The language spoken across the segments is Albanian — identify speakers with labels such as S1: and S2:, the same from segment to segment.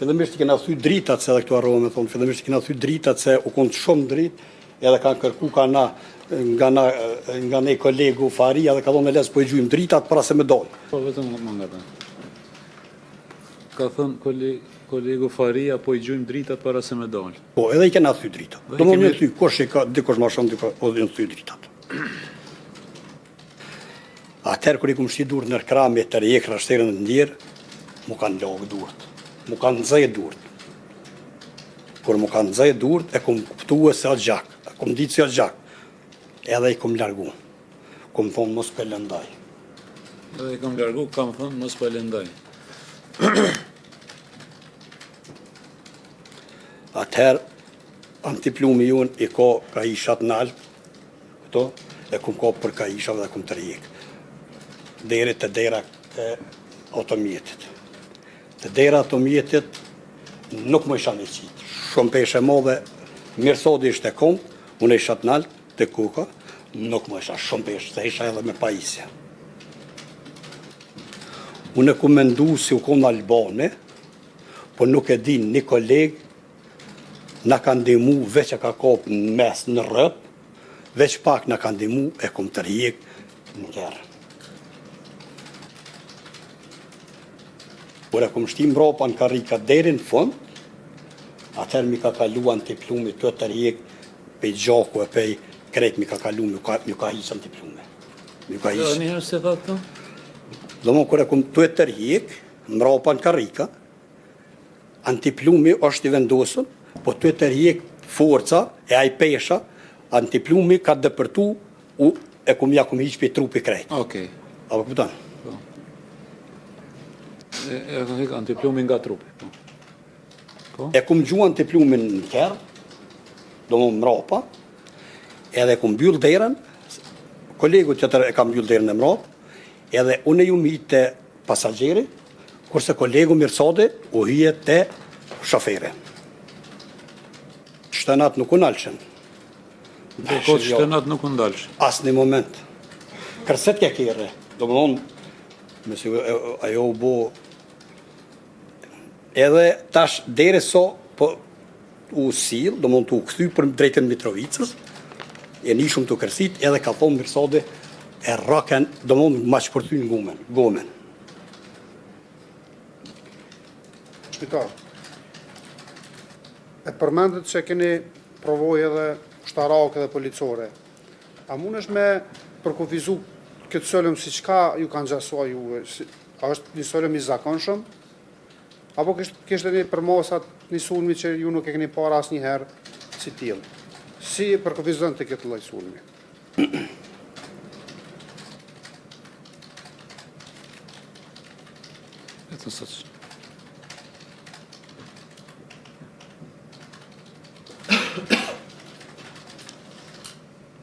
S1: fillimisht i kena thy dritat, se edhe këtu arrohen me thonë, fillimisht i kena thy dritat se u konë shumë dritë, edhe kanë kërku nga ne kolegu Faria dhe ka thonë me lesë po i gjujmë dritat para se me dollë.
S2: Po, vetëm më nga ta. Ka thënë kolegu Faria po i gjujmë dritat para se me dollë.
S1: Po, edhe i kena thy dritat. Do më një thy, kush i ka, dikush ma shumë, dikush i në thy dritat. Atëherë kër i kumë shti durët nër krami të rejekra shterën dhe ndjerë, mu kanë logë durët, mu kanë nëzëje durët. Kër mu kanë nëzëje durët, e kumë kuptuë se atë gjak, e kumë ditë se atë gjak, edhe i kumë largu, kumë thonë mos për lëndaj.
S2: Edhe i kumë largu, kam thonë mos për lëndaj.
S1: Atëherë, antiplumi jonë i ka ishat në alpë, këto, e kumë ka për ka ishave dhe kumë të rejekë. Deri të dera e automjetit. Të dera automjetit nuk më isha në qitë. Shumë peshe modhe, mirësodi ishte kom, unë isha të nalë, të kuka, nuk më isha shumë peshe, se isha edhe me pajisja. Unë e ku mendu si u kom në Albane, po nuk e din një kolegë na ka ndimu veç e ka kopë në mes në rëp, veç pak na ka ndimu e kom të rjekë në kërë. Por e kom shtim ropa në karika deri në fund, atëherë mi ka kalu antiplumi të rjek, pej gjaku e pej krejt mi ka kalu, mi ka hiqë antiplumi.
S2: Dhe njëherë se tha këto?
S1: Do më kër e kom të rjek, në ropa në karika, antiplumi është i vendosën, po të rjek forca e aj pesha, antiplumi ka dëpërtu, e kom ja kom hiqë pej trupi krejt.
S2: Okej.
S1: Apo këpëtan?
S2: E ka hikë antiplumin nga trupi.
S1: E kum gju antiplumin në kërë, do më mrapa, edhe kum byll derën, kolegu tjetër e kam byll derën e mrapa, edhe unë e ju mi të pasagjeri, kurse kolegu mirësodi u hije të shofere. Shtenat nuk unë alëshën.
S2: Dhe ko shtenat nuk unë dalëshën?
S1: Asë një moment. Kërset kja kere, do më thonë, mësi ajo u bo edhe tash dere so po u sil, do mund të u këthy për drejtën Mitrovicës, e një shumë të kërsit, edhe ka thonë mirësode e raken, do mund ma shpërthy në gomen.
S3: Shpitar, e përmendet që keni provoj edhe shtarake dhe policore, a mund është me përkufizu këtë sëllëm si qka ju kanë gjasua juve, a është një sëllëm i zakonshëm, apo kështë një përmosat një sulmi që ju nuk e keni para asë një herë si tjilë. Si përkufizën të këtë lloj sulmi?
S2: Eto sëç.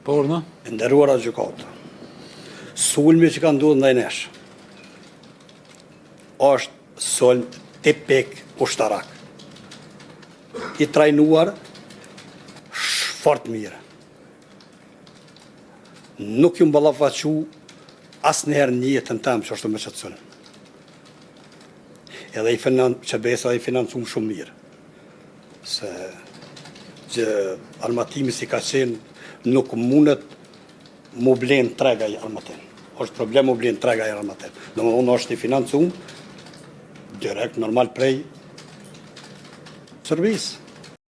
S2: Por, no?
S1: Nderuara gjykatë. Sulmi që ka ndodhur ndaj nesh është sulm tipik ushtarak. I trajnuar fort mirë. Nuk ju mballafaqu asnjëherë në jetën tëmë që është me çet sulm. Edhe që besa i financum shumë mirë. Se që armatimi si ka qenë nuk mundet mu blenë trega i armatin. është problem mu blenë trega i armatin. Në më unë është i financum direkt, normal prej servis.